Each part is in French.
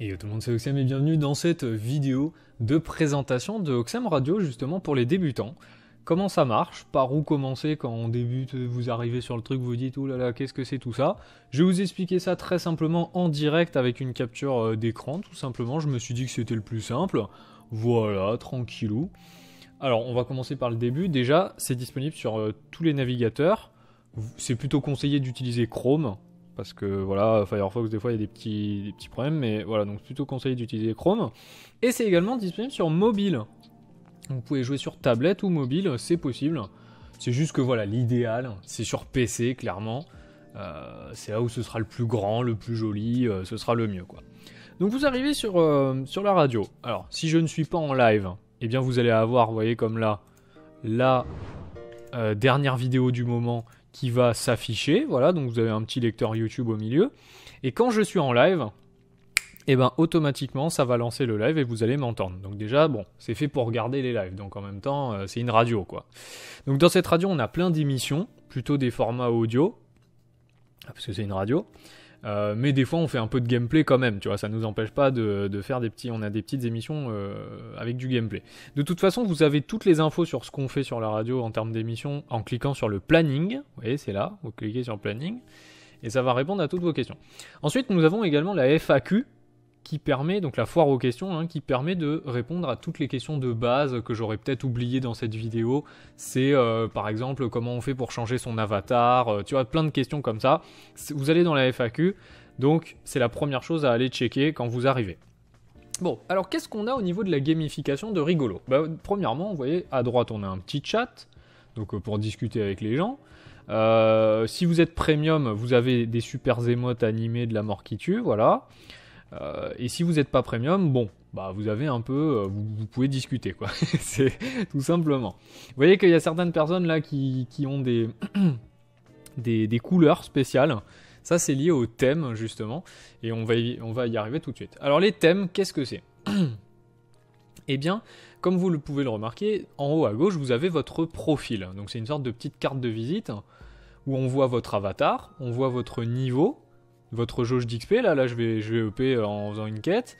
Et yo tout le monde, c'est Oxem et bienvenue dans cette vidéo de présentation de Oxem Radio justement pour les débutants. Comment ça marche, par où commencer quand on débute, vous arrivez sur le truc, vous vous dites « Oh là là, qu'est-ce que c'est tout ça ?» Je vais vous expliquer ça très simplement en direct avec une capture d'écran, tout simplement. Je me suis dit que c'était le plus simple. Voilà, tranquillou. Alors, on va commencer par le début. Déjà, c'est disponible sur tous les navigateurs. C'est plutôt conseillé d'utiliser Chrome. Parce que voilà, Firefox, des fois, il y a des petits problèmes. Mais voilà, donc plutôt conseillé d'utiliser Chrome. Et c'est également disponible sur mobile. Vous pouvez jouer sur tablette ou mobile, c'est possible. C'est juste que voilà, l'idéal, c'est sur PC, clairement. C'est là où ce sera le plus grand, le plus joli, ce sera le mieux, quoi. Donc vous arrivez sur la radio. Alors, si je ne suis pas en live, eh bien vous allez avoir, vous voyez comme là, la dernière vidéo du moment qui va s'afficher. Voilà, donc vous avez un petit lecteur YouTube au milieu. Et quand je suis en live, et ben automatiquement ça va lancer le live et vous allez m'entendre. Donc déjà, bon, c'est fait pour regarder les lives, donc en même temps, c'est une radio, quoi. Donc dans cette radio, on a plein d'émissions, plutôt des formats audio, parce que c'est une radio. Mais des fois on fait un peu de gameplay quand même, tu vois, ça nous empêche pas de faire on a des petites émissions avec du gameplay. De toute façon, vous avez toutes les infos sur ce qu'on fait sur la radio en termes d'émissions en cliquant sur le planning. Vous voyez, c'est là, vous cliquez sur le planning et ça va répondre à toutes vos questions. Ensuite, nous avons également la FAQ qui permet, donc la foire aux questions, hein, qui permet de répondre à toutes les questions de base que j'aurais peut-être oubliées dans cette vidéo. C'est par exemple comment on fait pour changer son avatar, tu vois, plein de questions comme ça. Vous allez dans la FAQ, donc c'est la première chose à aller checker quand vous arrivez. Bon, alors qu'est-ce qu'on a au niveau de la gamification de rigolo ? Premièrement, vous voyez, à droite on a un petit chat, donc pour discuter avec les gens. Si vous êtes premium, vous avez des super émotes animées de la mort qui tue, voilà. Et si vous n'êtes pas premium, bon, bah vous avez un peu, vous pouvez discuter, quoi. C'est tout simplement. Vous voyez qu'il y a certaines personnes là qui ont des couleurs spéciales. Ça, c'est lié au thème justement, et on va y arriver tout de suite. Alors les thèmes, qu'est-ce que c'est ? Eh bien, comme vous pouvez le remarquer, en haut à gauche, vous avez votre profil. Donc c'est une sorte de petite carte de visite où on voit votre avatar, on voit votre niveau, votre jauge d'XP, là je vais EP en faisant une quête,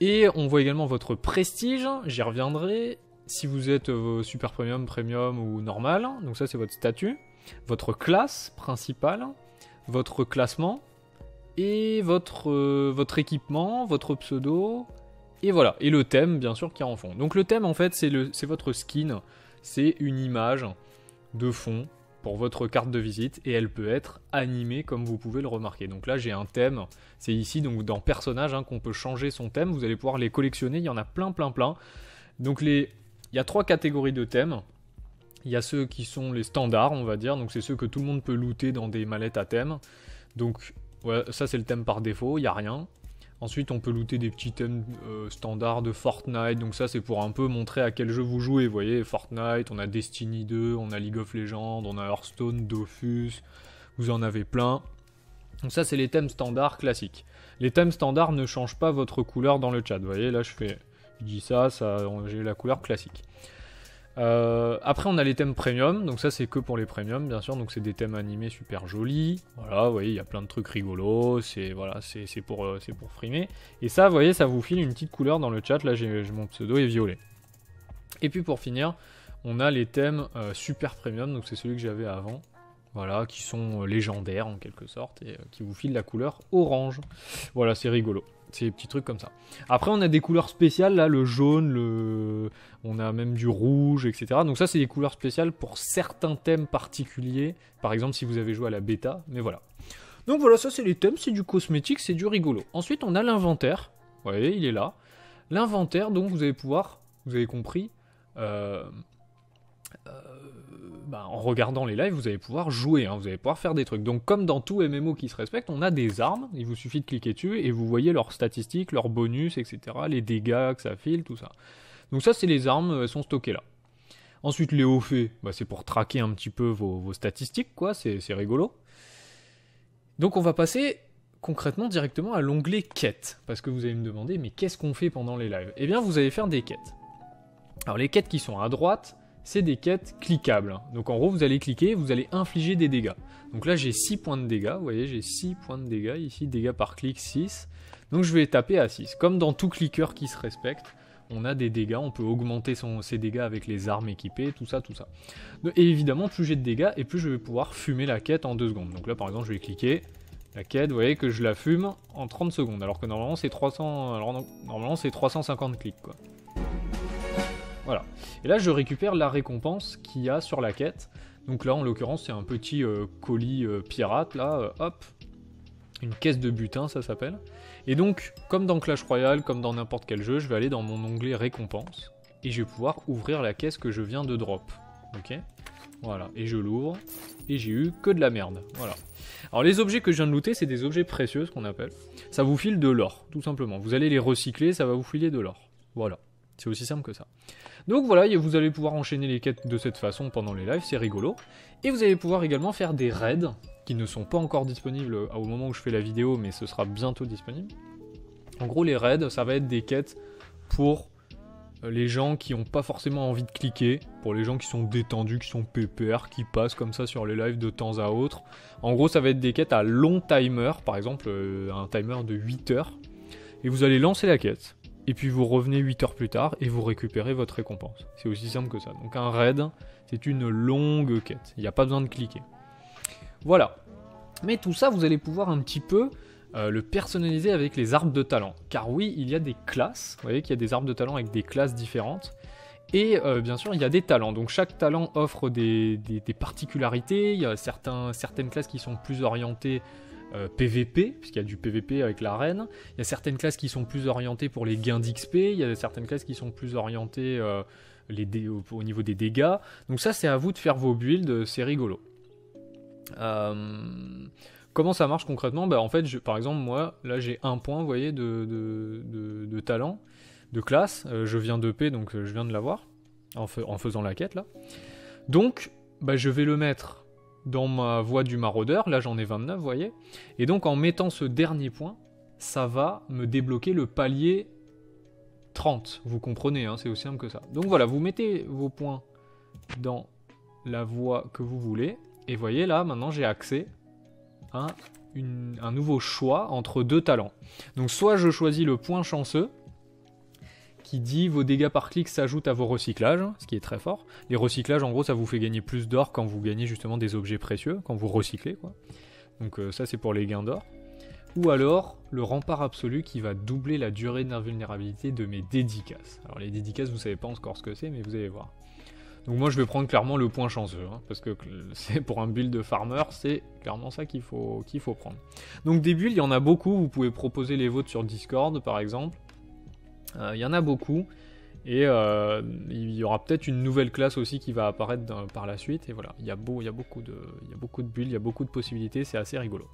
et on voit également votre prestige, j'y reviendrai, si vous êtes super premium, premium ou normal, donc ça c'est votre statut, votre classe principale, votre classement, et votre équipement, votre pseudo, et voilà, et le thème bien sûr qui est en fond. Donc le thème en fait c'est votre skin, c'est une image de fond pour votre carte de visite, et elle peut être animée comme vous pouvez le remarquer. Donc là j'ai un thème, c'est ici donc dans personnage qu'on peut changer son thème, vous allez pouvoir les collectionner, il y en a plein. Donc il y a 3 catégories de thèmes. Il y a ceux qui sont les standards, on va dire, donc c'est ceux que tout le monde peut looter dans des mallettes à thème. Donc ouais, ça c'est le thème par défaut, il n'y a rien. Ensuite, on peut looter des petits thèmes standards de Fortnite, donc ça c'est pour un peu montrer à quel jeu vous jouez, vous voyez, Fortnite, on a Destiny 2, on a League of Legends, on a Hearthstone, Dofus, vous en avez plein. Donc ça c'est les thèmes standards classiques. Les thèmes standards ne changent pas votre couleur dans le chat, vous voyez, là je dis ça j'ai la couleur classique. Après on a les thèmes premium, donc ça c'est que pour les premiums bien sûr, donc c'est des thèmes animés super jolis, voilà, vous voyez il y a plein de trucs rigolos, c'est pour frimer, et ça vous voyez ça vous file une petite couleur dans le chat, là mon pseudo est violet. Et puis pour finir on a les thèmes super premium, donc c'est celui que j'avais avant, voilà, qui sont légendaires en quelque sorte, et qui vous filent la couleur orange, voilà c'est rigolo. C'est des petits trucs comme ça. Après, on a des couleurs spéciales, là, le jaune, on a même du rouge, etc. Donc ça, c'est des couleurs spéciales pour certains thèmes particuliers. Par exemple, si vous avez joué à la bêta, mais voilà. Donc voilà, ça, c'est les thèmes, c'est du cosmétique, c'est du rigolo. Ensuite, on a l'inventaire. Vous voyez, il est là. L'inventaire, donc, vous avez compris, en regardant les lives, vous allez pouvoir jouer, vous allez pouvoir faire des trucs. Donc comme dans tout MMO qui se respecte, on a des armes, il vous suffit de cliquer dessus et vous voyez leurs statistiques, leurs bonus, etc. Les dégâts que ça file, tout ça. Donc ça c'est les armes, elles sont stockées là. Ensuite les hauts faits, c'est pour traquer un petit peu vos statistiques, quoi, c'est rigolo. Donc on va passer concrètement directement à l'onglet quêtes, parce que vous allez me demander, mais qu'est-ce qu'on fait pendant les lives ? Eh bien vous allez faire des quêtes. Alors les quêtes qui sont à droite, c'est des quêtes cliquables. Donc en gros, vous allez cliquer, vous allez infliger des dégâts. Donc là, j'ai 6 points de dégâts, vous voyez, j'ai 6 points de dégâts, ici, dégâts par clic, 6. Donc je vais taper à 6. Comme dans tout cliqueur qui se respecte, on a des dégâts, on peut augmenter ses dégâts avec les armes équipées, tout ça, tout ça. Et évidemment, plus j'ai de dégâts, et plus je vais pouvoir fumer la quête en 2 secondes. Donc là, par exemple, je vais cliquer, la quête, vous voyez que je la fume en 30 secondes, alors que normalement, c'est 300... Alors normalement, c'est 350 clics, quoi. Voilà. Et là, je récupère la récompense qu'il y a sur la quête. Donc là, en l'occurrence, c'est un petit colis pirate, là, hop. Une caisse de butin, ça s'appelle. Et donc, comme dans Clash Royale, comme dans n'importe quel jeu, je vais aller dans mon onglet récompense. Et je vais pouvoir ouvrir la caisse que je viens de drop. Ok ? Voilà. Et je l'ouvre. Et j'ai eu que de la merde. Voilà. Alors les objets que je viens de looter, c'est des objets précieux, ce qu'on appelle. Ça vous file de l'or, tout simplement. Vous allez les recycler, ça va vous filer de l'or. Voilà. C'est aussi simple que ça. Donc voilà, vous allez pouvoir enchaîner les quêtes de cette façon pendant les lives, c'est rigolo. Et vous allez pouvoir également faire des raids, qui ne sont pas encore disponibles au moment où je fais la vidéo, mais ce sera bientôt disponible. En gros, les raids, ça va être des quêtes pour les gens qui n'ont pas forcément envie de cliquer, pour les gens qui sont détendus, qui sont pépères, qui passent comme ça sur les lives de temps à autre. En gros, ça va être des quêtes à long timer, par exemple un timer de 8 heures. Et vous allez lancer la quête. Et puis vous revenez 8 heures plus tard et vous récupérez votre récompense. C'est aussi simple que ça. Donc un raid, c'est une longue quête. Il n'y a pas besoin de cliquer. Voilà. Mais tout ça, vous allez pouvoir un petit peu le personnaliser avec les arbres de talent. Car oui, il y a des classes. Vous voyez qu'il y a des arbres de talent avec des classes différentes. Et bien sûr, il y a des talents. Donc chaque talent offre des particularités. Il y a certaines classes qui sont plus orientées PVP, puisqu'il y a du PVP avec l'arène. Il y a certaines classes qui sont plus orientées pour les gains d'XP. Il y a certaines classes qui sont plus orientées au niveau des dégâts. Donc ça, c'est à vous de faire vos builds, c'est rigolo. Comment ça marche concrètement ? En fait, par exemple, moi, là, j'ai 1 point, vous voyez, de talent, de classe. Je viens d'EP, donc je viens de l'avoir, en faisant la quête, là. Donc, je vais le mettre dans ma voie du maraudeur, là j'en ai 29, vous voyez. Et donc en mettant ce dernier point, ça va me débloquer le palier 30. Vous comprenez, hein, c'est aussi simple que ça. Donc voilà, vous mettez vos points dans la voie que vous voulez. Et voyez là, maintenant j'ai accès à un nouveau choix entre 2 talents. Donc soit je choisis le point chanceux, qui dit vos dégâts par clic s'ajoutent à vos recyclages, ce qui est très fort. Les recyclages, en gros, ça vous fait gagner plus d'or quand vous gagnez justement des objets précieux, quand vous recyclez, quoi. Donc ça, c'est pour les gains d'or. Ou alors, le rempart absolu qui va doubler la durée d'invulnérabilité de mes dédicaces. Alors les dédicaces, vous savez pas encore ce que c'est, mais vous allez voir. Donc moi, je vais prendre clairement le point chanceux, hein, parce que c'est pour un build de farmer, c'est clairement ça qu'il faut prendre. Donc des builds, il y en a beaucoup, vous pouvez proposer les vôtres sur Discord, par exemple. Il y en a beaucoup, et il y aura peut-être une nouvelle classe aussi qui va apparaître par la suite, et voilà, il y a beaucoup de builds, il y a beaucoup de possibilités, c'est assez rigolo.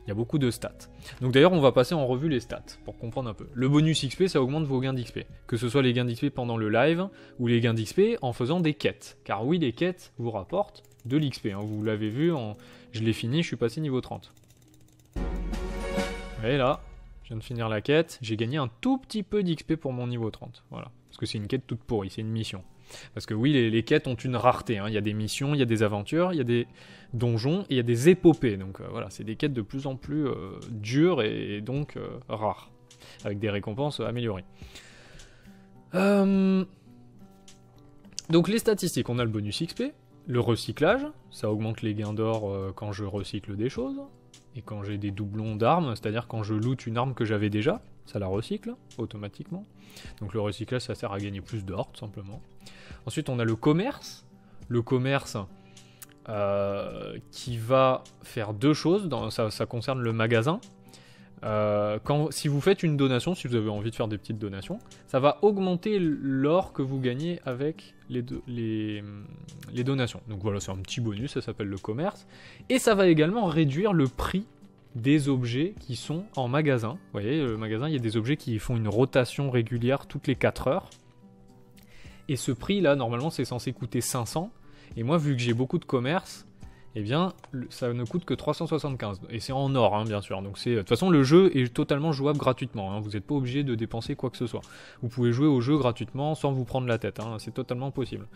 Il y a beaucoup de stats. Donc d'ailleurs, on va passer en revue les stats, pour comprendre un peu. Le bonus XP, ça augmente vos gains d'XP, que ce soit les gains d'XP pendant le live, ou les gains d'XP en faisant des quêtes. Car oui, les quêtes vous rapportent de l'XP, hein. Vous l'avez vu, je l'ai fini, je suis passé niveau 30. Et là... je viens de finir la quête, j'ai gagné un tout petit peu d'XP pour mon niveau 30, voilà. Parce que c'est une quête toute pourrie, c'est une mission. Parce que oui, les quêtes ont une rareté, hein. Il y a des missions, il y a des aventures, il y a des donjons, et il y a des épopées. Donc voilà, c'est des quêtes de plus en plus dures et donc rares, avec des récompenses améliorées. Donc les statistiques, on a le bonus XP, le recyclage, ça augmente les gains d'or quand je recycle des choses. Et quand j'ai des doublons d'armes, c'est-à-dire quand je loot une arme que j'avais déjà, ça la recycle automatiquement. Donc le recyclage, ça sert à gagner plus d'or, tout simplement. Ensuite, on a le commerce. Le commerce qui va faire 2 choses. Ça concerne le magasin. Si vous faites une donation, si vous avez envie de faire des petites donations, ça va augmenter l'or que vous gagnez avec les donations. Donc voilà, c'est un petit bonus, ça s'appelle le commerce. Et ça va également réduire le prix des objets qui sont en magasin. Vous voyez, le magasin, il y a des objets qui font une rotation régulière toutes les 4 heures. Et ce prix-là, normalement, c'est censé coûter 500. Et moi, vu que j'ai beaucoup de commerce... eh bien, ça ne coûte que 375. Et c'est en or, hein, bien sûr. Donc de toute façon, le jeu est totalement jouable gratuitement, hein. Vous n'êtes pas obligé de dépenser quoi que ce soit. Vous pouvez jouer au jeu gratuitement sans vous prendre la tête, hein. C'est totalement possible.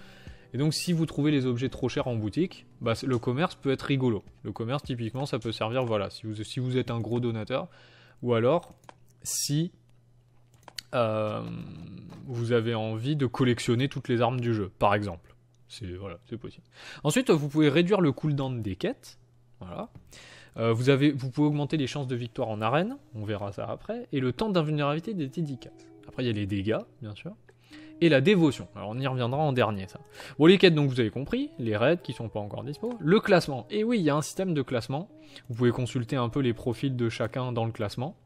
Et donc si vous trouvez les objets trop chers en boutique, bah, le commerce peut être rigolo. Le commerce typiquement ça peut servir, voilà, si vous êtes un gros donateur, ou alors si vous avez envie de collectionner toutes les armes du jeu, par exemple. Voilà, c'est possible. Ensuite, vous pouvez réduire le cooldown des quêtes. Voilà. Vous pouvez augmenter les chances de victoire en arène, on verra ça après, et le temps d'invulnérabilité des dédicaces. Après, il y a les dégâts, bien sûr, et la dévotion. Alors, on y reviendra en dernier, ça. Bon, les quêtes, donc, vous avez compris, les raids qui sont pas encore dispo, le classement. Et oui, il y a un système de classement. Vous pouvez consulter un peu les profils de chacun dans le classement.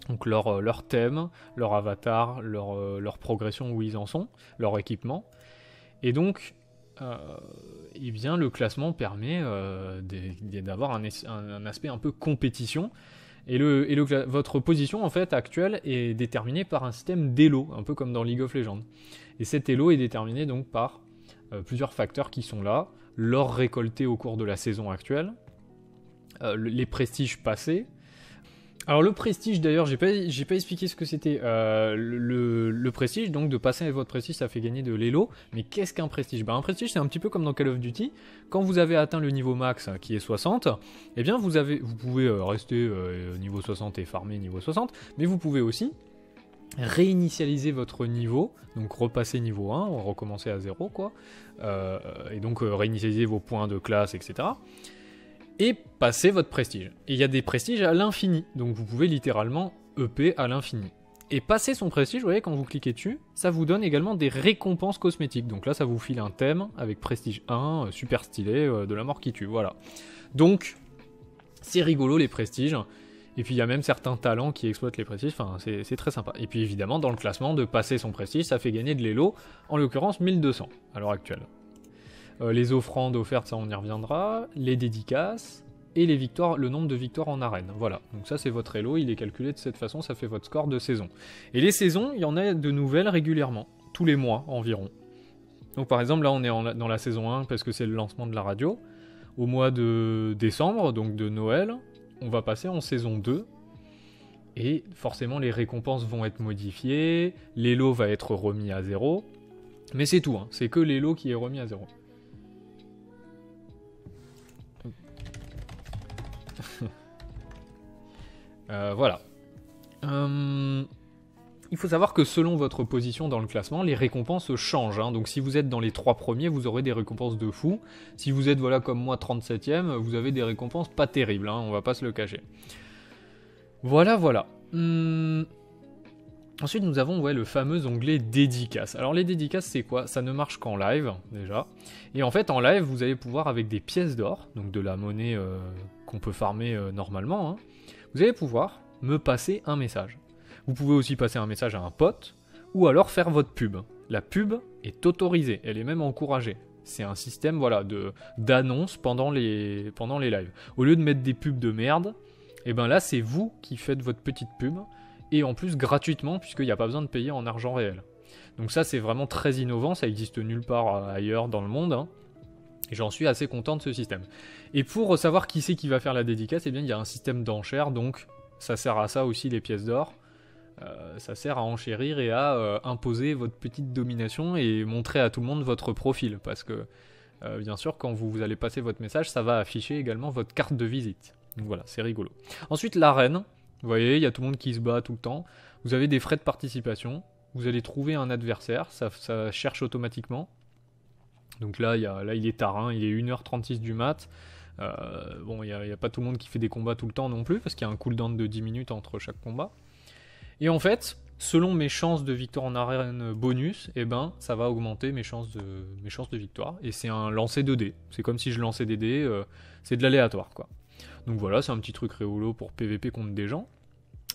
Donc, leur thème, leur avatar, leur progression, où ils en sont, leur équipement. Et donc, eh bien, le classement permet d'avoir un aspect un peu compétition. Et votre position, en fait, actuelle, est déterminée par un système d'elo, un peu comme dans League of Legends. Et cet elo est déterminé donc par plusieurs facteurs qui sont là. L'or récolté au cours de la saison actuelle, les prestiges passés. Alors le prestige d'ailleurs, j'ai pas expliqué ce que c'était. Le prestige, donc de passer votre prestige, ça fait gagner de l'élo. Mais qu'est-ce qu'un prestige? Un prestige c'est un petit peu comme dans Call of Duty. Quand vous avez atteint le niveau max qui est 60, eh bien vous pouvez rester niveau 60 et farmer niveau 60, mais vous pouvez aussi réinitialiser votre niveau, donc repasser niveau 1, recommencer à 0 quoi, et donc réinitialiser vos points de classe, etc. Et passer votre prestige. Et il y a des prestiges à l'infini, donc vous pouvez littéralement EP à l'infini. Et passer son prestige, vous voyez, quand vous cliquez dessus, ça vous donne également des récompenses cosmétiques. Donc là, ça vous file un thème avec prestige 1, super stylé, de la mort qui tue, voilà. Donc, c'est rigolo les prestiges. Et puis il y a même certains talents qui exploitent les prestiges, enfin c'est très sympa. Et puis évidemment, dans le classement, de passer son prestige, ça fait gagner de l'élo, en l'occurrence 1200 à l'heure actuelle. Les offrandes offertes, ça on y reviendra, les dédicaces, et les victoires, le nombre de victoires en arène. Voilà, donc ça c'est votre elo, il est calculé de cette façon, ça fait votre score de saison. Et les saisons, il y en a de nouvelles régulièrement, tous les mois environ. Donc par exemple, là on est dans la saison 1 parce que c'est le lancement de la radio. Au mois de décembre, donc de Noël, on va passer en saison 2. Et forcément les récompenses vont être modifiées, l'elo va être remis à 0. Mais c'est tout, hein, c'est que l'elo qui est remis à 0. Voilà. Il faut savoir que selon votre position dans le classement, les récompenses changent. Hein. Donc si vous êtes dans les 3 premiers, vous aurez des récompenses de fou. Si vous êtes, voilà, comme moi, 37ème, vous avez des récompenses pas terribles, hein, on va pas se le cacher. Voilà, voilà. Ensuite, nous avons le fameux onglet dédicaces. Alors les dédicaces, c'est quoi? Ça ne marche qu'en live, déjà. Et en fait, en live, vous allez pouvoir, avec des pièces d'or, donc de la monnaie qu'on peut farmer normalement, hein, vous allez pouvoir me passer un message. Vous pouvez aussi passer un message à un pote, ou alors faire votre pub. La pub est autorisée, elle est même encouragée. C'est un système, voilà, d'annonce pendant les lives. Au lieu de mettre des pubs de merde, et ben là, c'est vous qui faites votre petite pub, et en plus gratuitement, puisqu'il n'y a pas besoin de payer en argent réel. Donc ça, c'est vraiment très innovant, ça existe nulle part ailleurs dans le monde, hein. Et j'en suis assez content de ce système. Et pour savoir qui c'est qui va faire la dédicace, eh bien il y a un système d'enchères, donc ça sert à ça aussi les pièces d'or. Ça sert à enchérir et à imposer votre petite domination et montrer à tout le monde votre profil. Parce que, bien sûr, quand vous allez passer votre message, ça va afficher également votre carte de visite. Donc voilà, c'est rigolo. Ensuite, l'arène. Vous voyez, il y a tout le monde qui se bat tout le temps. Vous avez des frais de participation. Vous allez trouver un adversaire, ça cherche automatiquement. Donc là, il est tard, hein, il est 1h36 du mat. Bon, il n'y a pas tout le monde qui fait des combats tout le temps non plus, parce qu'il y a un cooldown de 10 minutes entre chaque combat. Et en fait, selon mes chances de victoire en arène bonus, eh ben, ça va augmenter mes chances de victoire. Et c'est un lancer de dés. C'est comme si je lançais des dés, c'est de l'aléatoire, quoi. Donc voilà, c'est un petit truc rigolo pour PVP contre des gens,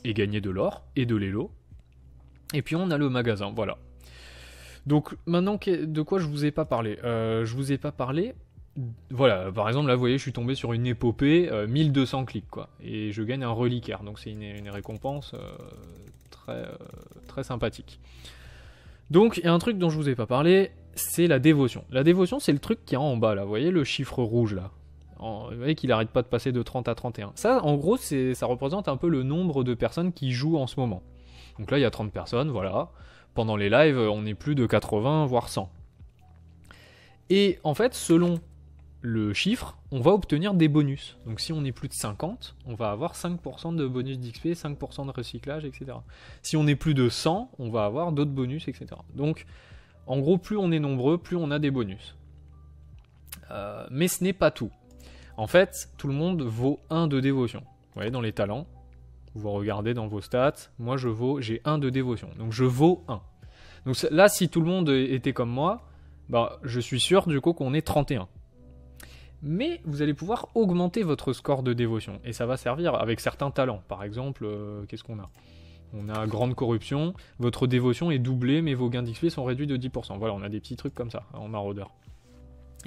et gagner de l'or, et de l'élo. Et puis on a le magasin, voilà. Donc maintenant, de quoi je vous ai pas parlé? Je vous ai pas parlé... Voilà, par exemple, là, vous voyez, je suis tombé sur une épopée, 1200 clics, quoi. Et je gagne un reliquaire, donc c'est une récompense très sympathique. Donc, il y a un truc dont je vous ai pas parlé, c'est la dévotion. La dévotion, c'est le truc qui est en bas, là. Vous voyez le chiffre rouge, là? Vous voyez qu'il arrête pas de passer de 30 à 31. Ça, en gros, ça représente un peu le nombre de personnes qui jouent en ce moment. Donc là, il y a 30 personnes, voilà. Pendant les lives, on est plus de 80, voire 100. Et en fait, selon le chiffre, on va obtenir des bonus. Donc si on est plus de 50, on va avoir 5% de bonus d'XP, 5% de recyclage, etc. Si on est plus de 100, on va avoir d'autres bonus, etc. Donc, en gros, plus on est nombreux, plus on a des bonus. Mais ce n'est pas tout. En fait, tout le monde vaut 1 de dévotion. Vous voyez, dans les talents, vous regardez dans vos stats, moi j'ai 1 de dévotion. Donc je vaux 1. Donc là, si tout le monde était comme moi, bah, je suis sûr du coup qu'on est 31. Mais vous allez pouvoir augmenter votre score de dévotion. Et ça va servir avec certains talents. Par exemple, qu'est-ce qu'on a ? On a grande corruption, votre dévotion est doublée, mais vos gains d'XP sont réduits de 10%. Voilà, on a des petits trucs comme ça, en maraudeur.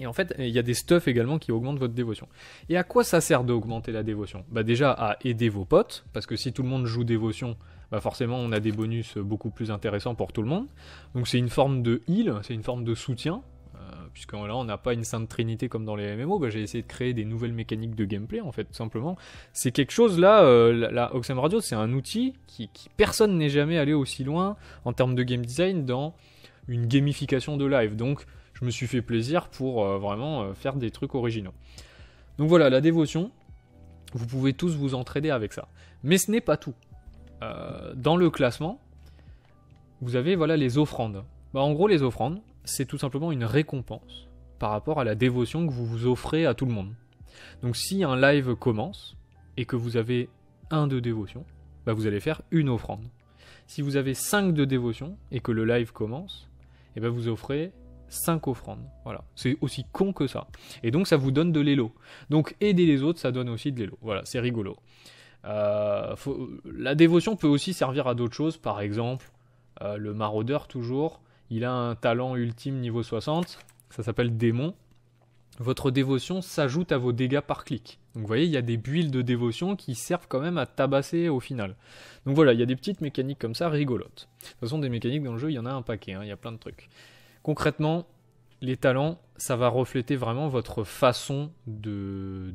Et en fait, il y a des stuffs également qui augmentent votre dévotion. Et à quoi ça sert d'augmenter la dévotion ? Bah déjà à aider vos potes, parce que si tout le monde joue dévotion, bah forcément on a des bonus beaucoup plus intéressants pour tout le monde. Donc c'est une forme de heal, c'est une forme de soutien, puisque là on n'a pas une sainte trinité comme dans les MMO, bah, j'ai essayé de créer des nouvelles mécaniques de gameplay en fait, tout simplement. C'est quelque chose là, la Oxem Radio c'est un outil qui personne n'est jamais allé aussi loin en termes de game design dans une gamification de live, donc je me suis fait plaisir pour vraiment faire des trucs originaux. Donc voilà, la dévotion, vous pouvez tous vous entraider avec ça. Mais ce n'est pas tout. Dans le classement, vous avez voilà, les offrandes. Bah, en gros, les offrandes, c'est tout simplement une récompense par rapport à la dévotion que vous vous offrez à tout le monde. Donc si un live commence et que vous avez 1 de dévotion, bah, vous allez faire une offrande. Si vous avez 5 de dévotion et que le live commence, et bah, vous offrez 5 offrandes. Voilà. C'est aussi con que ça. Et donc ça vous donne de l'élo. Donc aider les autres, ça donne aussi de l'élo. Voilà, c'est rigolo. La dévotion peut aussi servir à d'autres choses. Par exemple, le maraudeur toujours, il a un talent ultime niveau 60. Ça s'appelle démon. Votre dévotion s'ajoute à vos dégâts par clic. Donc vous voyez, il y a des builds de dévotion qui servent quand même à tabasser au final. Donc voilà, il y a des petites mécaniques comme ça rigolotes. De toute façon, des mécaniques dans le jeu, il y en a un paquet. Il y a plein de trucs. Concrètement, les talents, ça va refléter vraiment votre façon de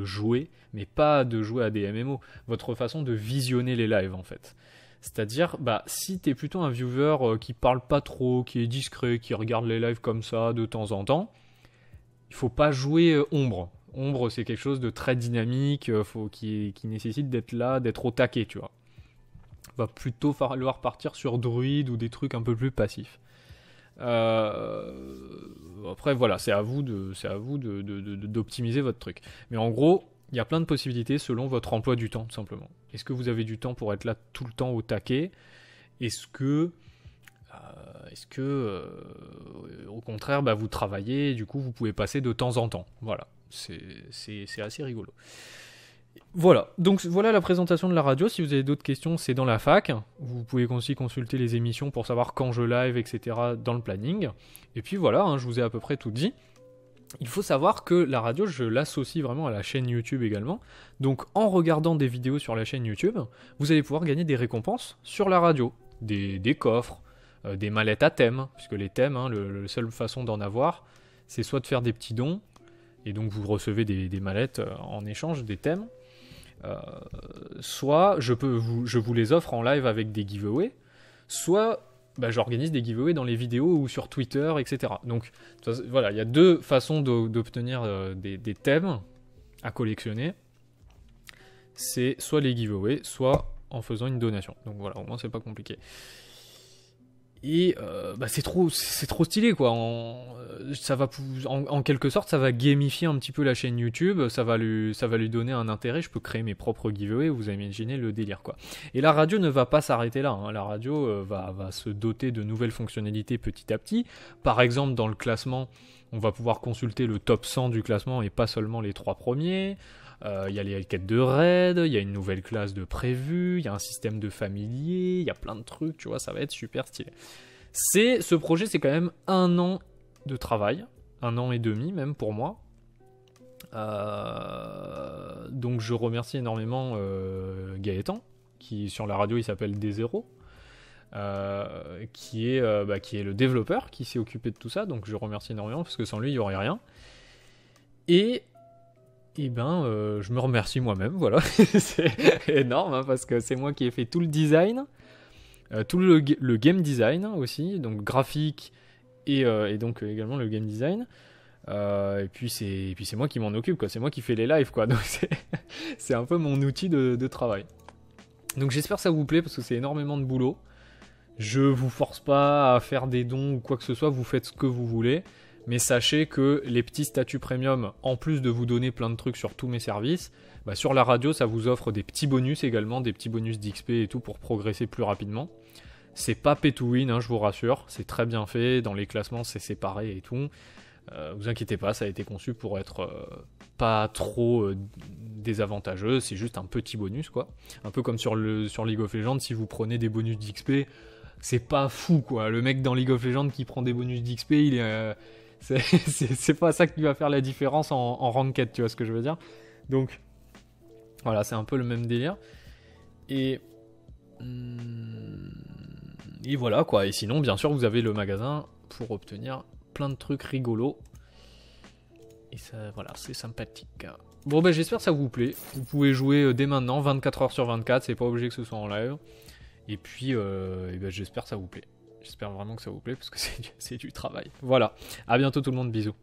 jouer, mais pas de jouer à des MMO, votre façon de visionner les lives en fait. C'est-à-dire, bah, si t'es plutôt un viewer qui parle pas trop, qui est discret, qui regarde les lives comme ça de temps en temps, il faut pas jouer ombre. Ombre, c'est quelque chose de très dynamique, qui nécessite d'être là, d'être au taquet, tu vois. Va plutôt falloir partir sur druide ou des trucs un peu plus passifs. Après voilà, c'est à vous d'optimiser votre truc. Mais en gros, il y a plein de possibilités selon votre emploi du temps, tout simplement. Est-ce que vous avez du temps pour être là tout le temps au taquet ? Est-ce que au contraire, bah, vous travaillez, et du coup vous pouvez passer de temps en temps. Voilà, c'est assez rigolo. Voilà, donc voilà la présentation de la radio. Si vous avez d'autres questions, c'est dans la fac. Vous pouvez aussi consulter les émissions pour savoir quand je live, etc. dans le planning. Et puis voilà, je vous ai à peu près tout dit. Il faut savoir que la radio, je l'associe vraiment à la chaîne YouTube également. Donc en regardant des vidéos sur la chaîne YouTube, vous allez pouvoir gagner des récompenses sur la radio. Des coffres, des mallettes à thème, puisque les thèmes, la seule façon d'en avoir, c'est soit de faire des petits dons, et donc vous recevez des mallettes en échange, des thèmes, soit je vous les offre en live avec des giveaways, soit bah, j'organise des giveaways dans les vidéos ou sur Twitter, etc. Donc voilà, il y a 2 façons d'obtenir des thèmes à collectionner. C'est soit les giveaways, soit en faisant une donation. Donc voilà, au moins c'est pas compliqué. Et bah c'est trop stylé quoi. En quelque sorte, ça va gamifier un petit peu la chaîne YouTube. Ça va lui donner un intérêt. Je peux créer mes propres giveaways. Vous imaginez le délire quoi. Et la radio ne va pas s'arrêter là. La radio va se doter de nouvelles fonctionnalités petit à petit. Par exemple, dans le classement, on va pouvoir consulter le top 100 du classement et pas seulement les 3 premiers. Il y a les quêtes de raid, il y a une nouvelle classe de prévu, il y a un système de familier, il y a plein de trucs, tu vois, ça va être super stylé. Ce projet, c'est quand même 1 an de travail, 1 an et demi même pour moi. Donc je remercie énormément Gaëtan, qui sur la radio il s'appelle D0, qui est le développeur qui s'est occupé de tout ça, donc je remercie énormément parce que sans lui il n'y aurait rien. Et je me remercie moi-même, voilà. C'est énorme, parce que c'est moi qui ai fait tout le design, tout le game design aussi, donc graphique et donc également le game design. Et puis c'est moi qui m'en occupe, quoi. C'est moi qui fais les lives, quoi. Donc c'est un peu mon outil de travail. Donc j'espère que ça vous plaît parce que c'est énormément de boulot. Je vous force pas à faire des dons ou quoi que ce soit, vous faites ce que vous voulez. Mais sachez que les petits statuts premium, en plus de vous donner plein de trucs sur tous mes services, bah sur la radio ça vous offre des petits bonus également, des petits bonus d'XP et tout pour progresser plus rapidement. C'est pas pay to win, hein, je vous rassure, c'est très bien fait, dans les classements c'est séparé et tout. Vous inquiétez pas, ça a été conçu pour être pas trop désavantageux, c'est juste un petit bonus, quoi. Un peu comme sur League of Legends, si vous prenez des bonus d'XP, c'est pas fou, quoi. Le mec dans League of Legends qui prend des bonus d'XP, il est... c'est pas ça qui va faire la différence en ranked, tu vois ce que je veux dire. Donc, voilà, c'est un peu le même délire. Et voilà, quoi. Et sinon, bien sûr, vous avez le magasin pour obtenir plein de trucs rigolos. Et ça, voilà, c'est sympathique. Bon, ben j'espère que ça vous plaît. Vous pouvez jouer dès maintenant, 24h sur 24, c'est pas obligé que ce soit en live. Et puis, ben, j'espère que ça vous plaît. J'espère vraiment que ça vous plaît, parce que c'est du travail. Voilà, à bientôt tout le monde, bisous.